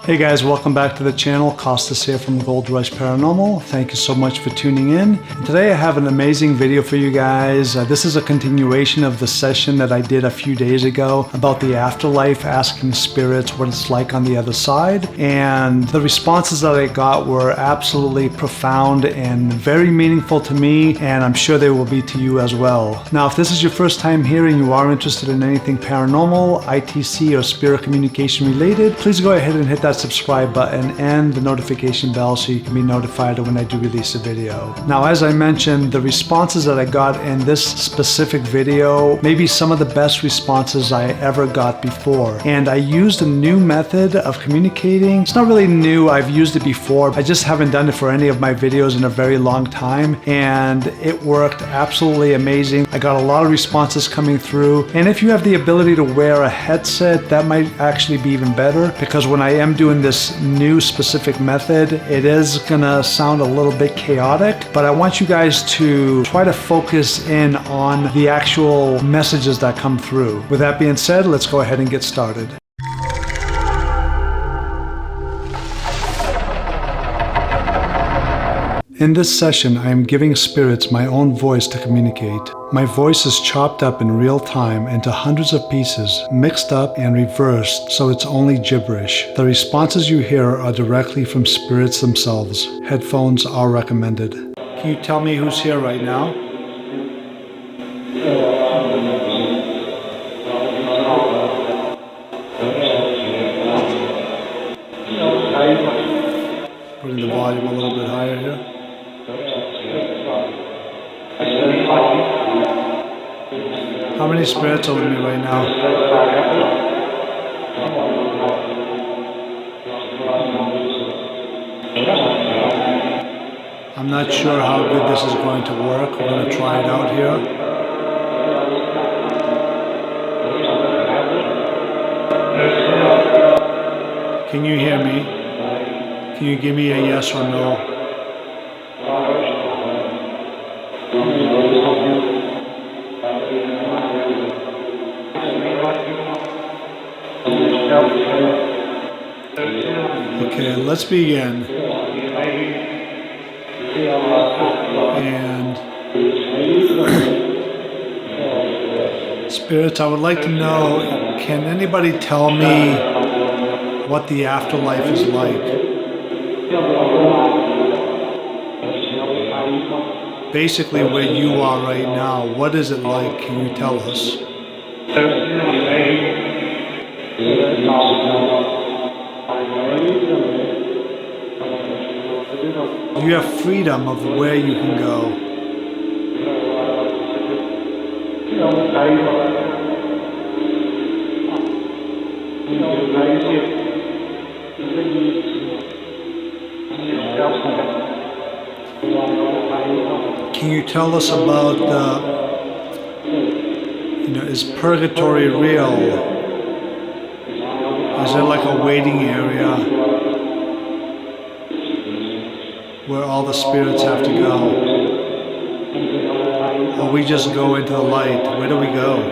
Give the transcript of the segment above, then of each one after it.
Hey guys, welcome back to the channel. Costas here from GoldRush Paranormal. Thank you so much for tuning in. And today I have an amazing video for you guys. This is a continuation of the session that I did a few days ago about the afterlife, asking spirits what it's like on the other side. And the responses that I got were absolutely profound and very meaningful to me, and I'm sure they will be to you as well. Now, if this is your first time here and you are interested in anything paranormal, ITC, or spirit communication related, please go ahead and hit that subscribe button and the notification bell so you can be notified when I do release a video. Now, as I mentioned, the responses that I got in this specific video may be some of the best responses I ever got before. And I used a new method of communicating. It's not really new, I've used it before. I just haven't done it for any of my videos in a very long time, and it worked absolutely amazing. I got a lot of responses coming through, and if you have the ability to wear a headset, that might actually be even better, because when I am doing this new specific method, it is gonna sound a little bit chaotic, but I want you guys to try to focus in on the actual messages that come through. With that being said, let's go ahead and get started. In this session, I am giving spirits my own voice to communicate. My voice is chopped up in real time into hundreds of pieces, mixed up and reversed, so it's only gibberish. The responses you hear are directly from spirits themselves. Headphones are recommended. Can you tell me who's here right now? Putting the volume a little bit higher here. How many spirits are with me right now? I'm not sure how good this is going to work. We're going to try it out here. Can you hear me? Can you give me a yes or no? Okay, let's begin. And spirits, I would like to know, can anybody tell me what the afterlife is like? Basically where you are right now, what is it like? Can you tell us? You have freedom of where you can go. Can you tell us about is purgatory real? Is there like a waiting area where all the spirits have to go? Or we just go into the light? Where do we go?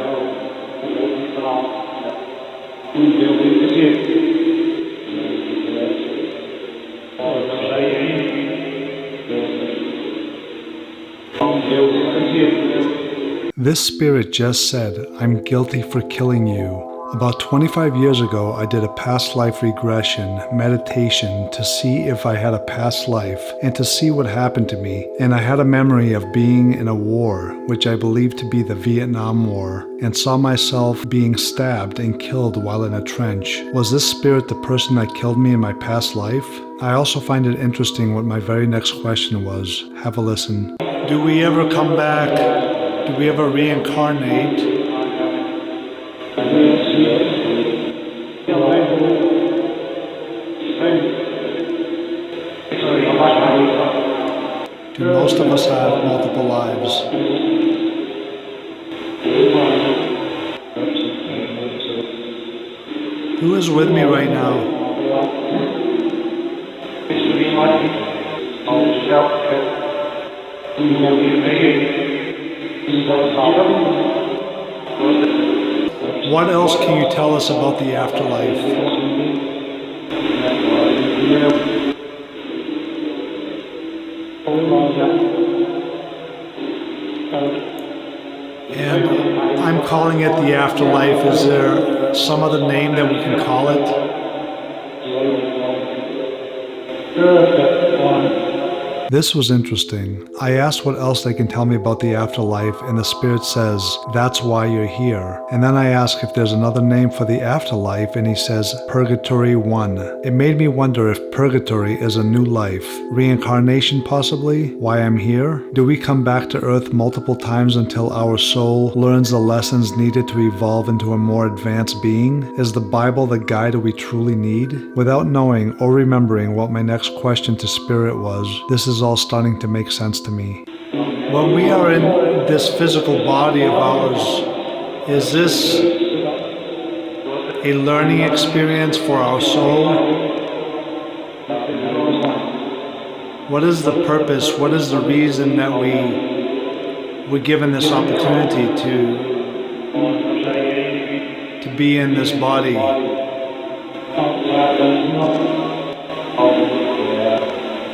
This spirit just said, "I'm guilty for killing you." About 25 years ago, I did a past life regression meditation to see if I had a past life and to see what happened to me. And I had a memory of being in a war, which I believed to be the Vietnam War, and saw myself being stabbed and killed while in a trench. Was this spirit the person that killed me in my past life? I also find it interesting what my very next question was. Have a listen. Do we ever come back? Do we ever reincarnate? Do most of us have multiple lives? Who is with me right now? What else can you tell us about the afterlife? And I'm calling it the afterlife. Is there some other name that we can call it? This was interesting. I asked what else they can tell me about the afterlife, and the spirit says, that's why you're here. And then I ask if there's another name for the afterlife, and he says, Purgatory 1. It made me wonder if purgatory is a new life. Reincarnation possibly? Why I'm here? Do we come back to Earth multiple times until our soul learns the lessons needed to evolve into a more advanced being? Is the Bible the guide we truly need? Without knowing or remembering what my next question to spirit was, this is all starting to make sense to me. When we are in this physical body of ours, is this a learning experience for our soul? What is the purpose? What is the reason that we're given this opportunity to be in this body?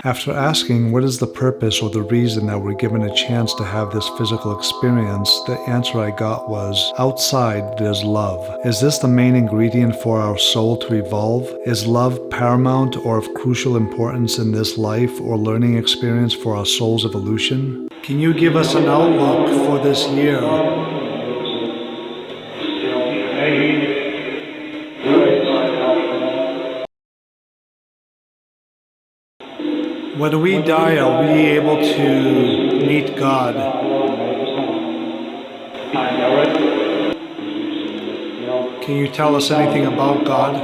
After asking what is the purpose or the reason that we're given a chance to have this physical experience, the answer I got was, outside there's love. Is this the main ingredient for our soul to evolve? Is love paramount or of crucial importance in this life or learning experience for our soul's evolution? Can you give us an outlook for this year? When we die, are we able to meet God? Can you tell us anything about God?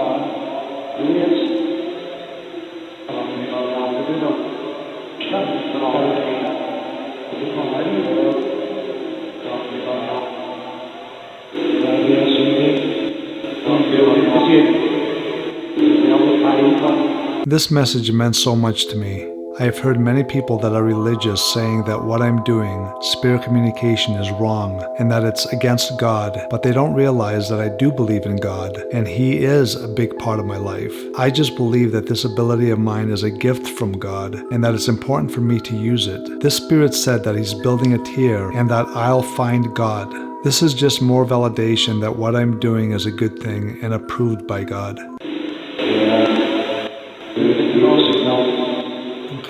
This message meant so much to me. I have heard many people that are religious saying that what I'm doing, spirit communication, is wrong and that it's against God, but they don't realize that I do believe in God and He is a big part of my life. I just believe that this ability of mine is a gift from God and that it's important for me to use it. This spirit said that He's building it here and that I'll find God. This is just more validation that what I'm doing is a good thing and approved by God.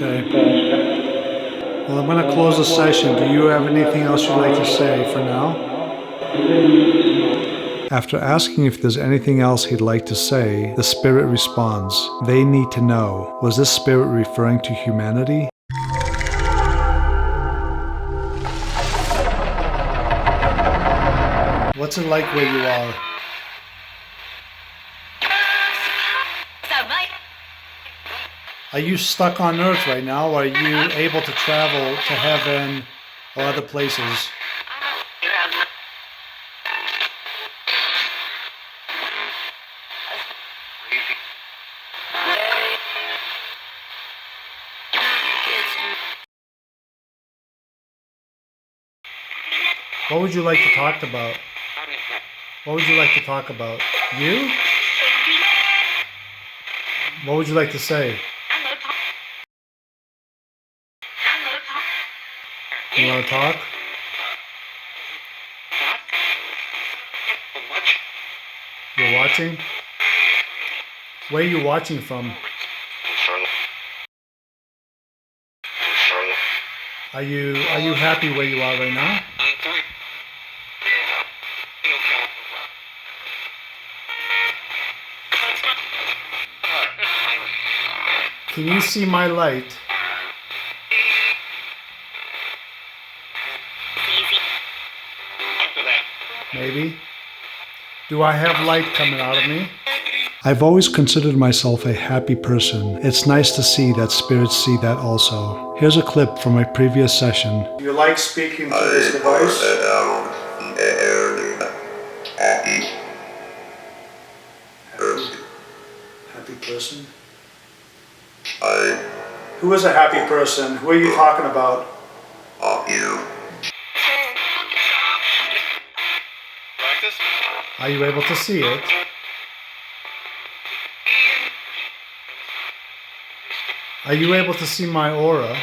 Okay. Well, I'm going to close the session. Do you have anything else you'd like to say for now? After asking if there's anything else he'd like to say, the spirit responds, they need to know. Was this spirit referring to humanity? What's it like where you are? Are you stuck on Earth right now, or are you able to travel to heaven or other places? What would you like to talk about? What would you like to talk about? You? What would you like to say? You want to talk? You're watching? Where are you watching from? Are you happy where you are right now? Can you see my light? Maybe. Do I have light coming out of me? I've always considered myself a happy person. It's nice to see that spirits see that also. Here's a clip from my previous session. Do you like speaking to this device? Happy person? Who is a happy person? Who are you talking about? You. Are you able to see it? Are you able to see my aura?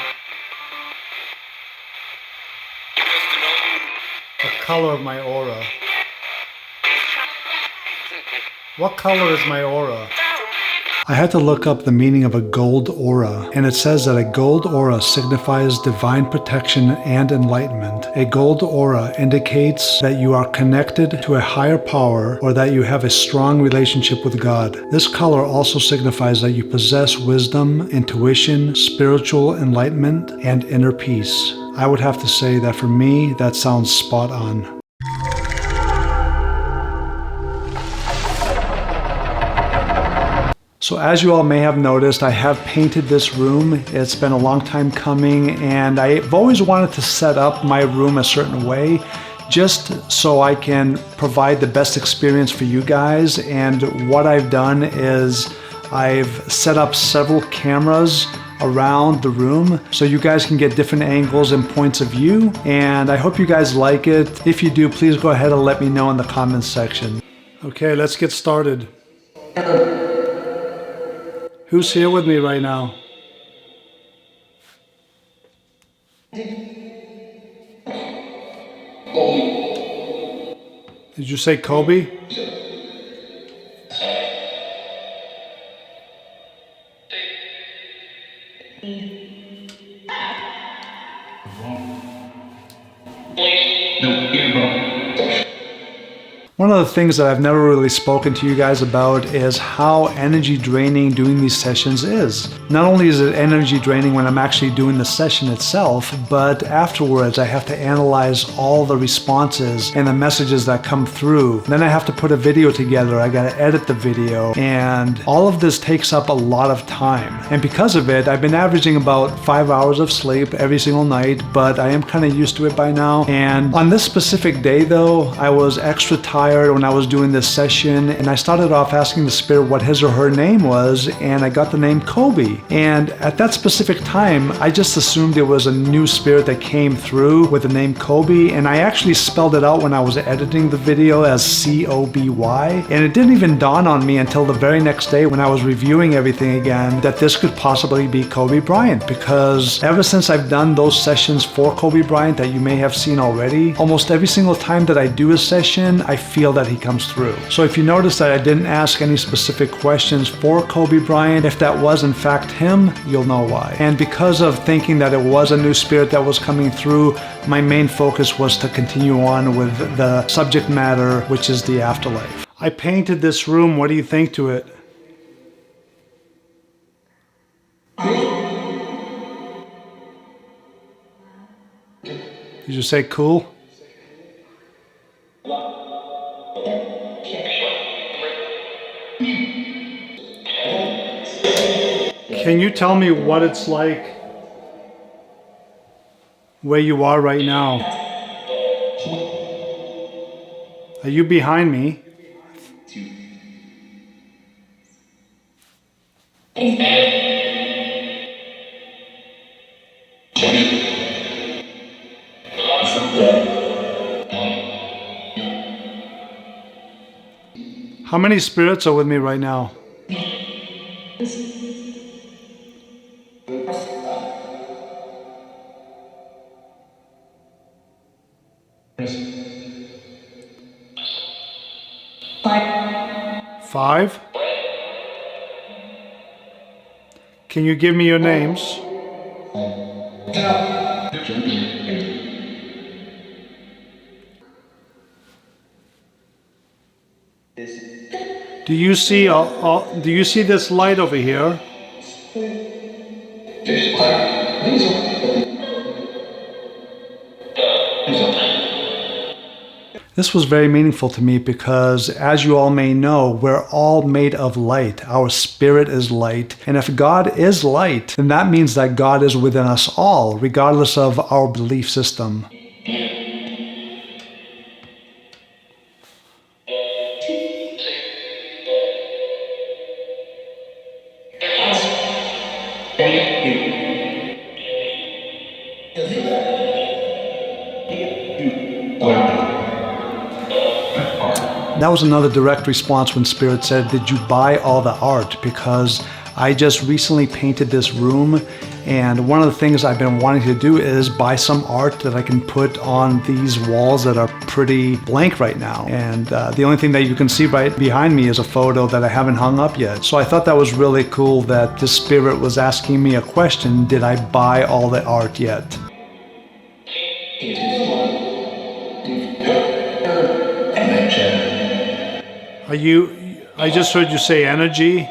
The color of my aura. What color is my aura? I had to look up the meaning of a gold aura, and it says that a gold aura signifies divine protection and enlightenment. A gold aura indicates that you are connected to a higher power or that you have a strong relationship with God. This color also signifies that you possess wisdom, intuition, spiritual enlightenment, and inner peace. I would have to say that for me, that sounds spot on. So as you all may have noticed, I have painted this room. It's been a long time coming, and I've always wanted to set up my room a certain way just so I can provide the best experience for you guys. And what I've done is I've set up several cameras around the room so you guys can get different angles and points of view, and I hope you guys like it. If you do, please go ahead and let me know in the comments section. Okay, let's get started. Who's here with me right now? Did you say Kobe? One of the things that I've never really spoken to you guys about is how energy draining doing these sessions is. Not only is it energy draining when I'm actually doing the session itself, but afterwards I have to analyze all the responses and the messages that come through. Then I have to put a video together, I gotta edit the video, and all of this takes up a lot of time. And because of it, I've been averaging about 5 hours of sleep every single night, but I am kind of used to it by now. And on this specific day though, I was extra tired when I was doing this session, and I started off asking the spirit what his or her name was, and I got the name Kobe. And at that specific time, I just assumed it was a new spirit that came through with the name Kobe, and I actually spelled it out when I was editing the video as C-O-B-Y, and it didn't even dawn on me until the very next day when I was reviewing everything again that this could possibly be Kobe Bryant, because ever since I've done those sessions for Kobe Bryant that you may have seen already, almost every single time that I do a session, I feel that he comes through. So if you notice that I didn't ask any specific questions for Kobe Bryant, if that was in fact him, you'll know why. And because of thinking that it was a new spirit that was coming through, my main focus was to continue on with the subject matter, which is the afterlife. I painted this room. What do you think to it? Did you say cool? Can you tell me what it's like where you are right now? Are you behind me? How many spirits are with me right now? Five? Can you give me your names? Do you see this light over here? This was very meaningful to me because, as you all may know, we're all made of light. Our spirit is light. And if God is light, then that means that God is within us all, regardless of our belief system. That was another direct response when Spirit said, "Did you buy all the art?" Because I just recently painted this room, and one of the things I've been wanting to do is buy some art that I can put on these walls that are pretty blank right now. And the only thing that you can see right behind me is a photo that I haven't hung up yet. So I thought that was really cool that the spirit was asking me a question: did I buy all the art yet? I just heard you say energy.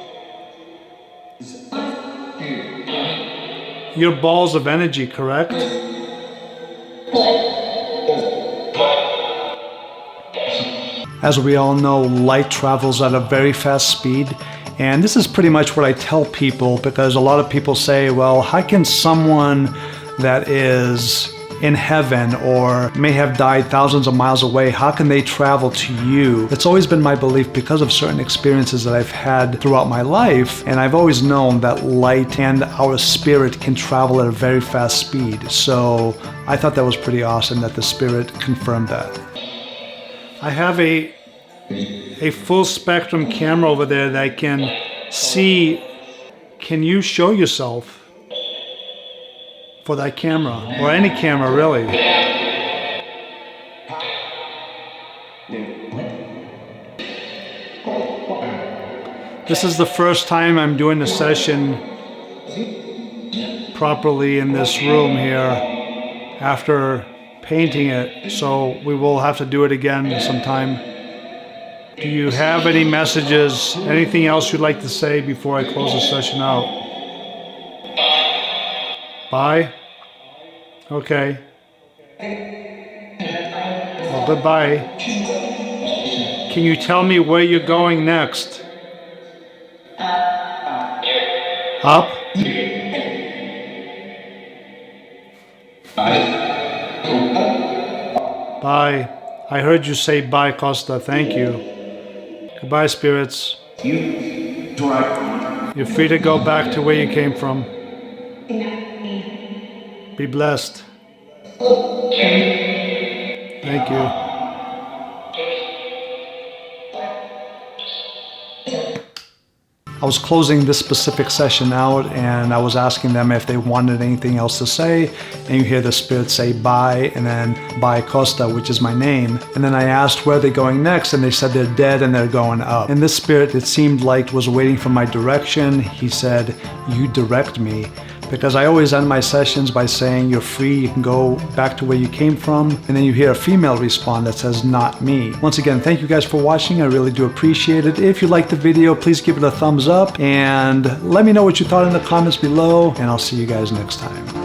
You're balls of energy, correct? As we all know, light travels at a very fast speed. And this is pretty much what I tell people, because a lot of people say, well, how can someone that is in heaven or may have died thousands of miles away, how can they travel to you? It's always been my belief, because of certain experiences that I've had throughout my life, and I've always known that light and our spirit can travel at a very fast speed. So I thought that was pretty awesome that the spirit confirmed that. I have a full spectrum camera over there that I can see. Can you show yourself for that camera, or any camera really? This is the first time I'm doing a session properly in this room here after painting it, so we will have to do it again sometime. Do you have any messages, anything else you'd like to say before I close the session out? Bye? Okay. Well, goodbye. Can you tell me where you're going next? Up? Bye. I heard you say bye, Costa. Thank you. Goodbye, spirits. You're free to go back to where you came from. Be blessed. Thank you. I was closing this specific session out, and I was asking them if they wanted anything else to say, and you hear the spirit say bye, and then bye Costa, which is my name. And then I asked where they're going next, and they said they're dead and they're going up. And this spirit, it seemed like, was waiting for my direction. He said, you direct me. Because I always end my sessions by saying, you're free, you can go back to where you came from. And then you hear a female respond that says, not me. Once again, thank you guys for watching. I really do appreciate it. If you liked the video, please give it a thumbs up and let me know what you thought in the comments below. And I'll see you guys next time.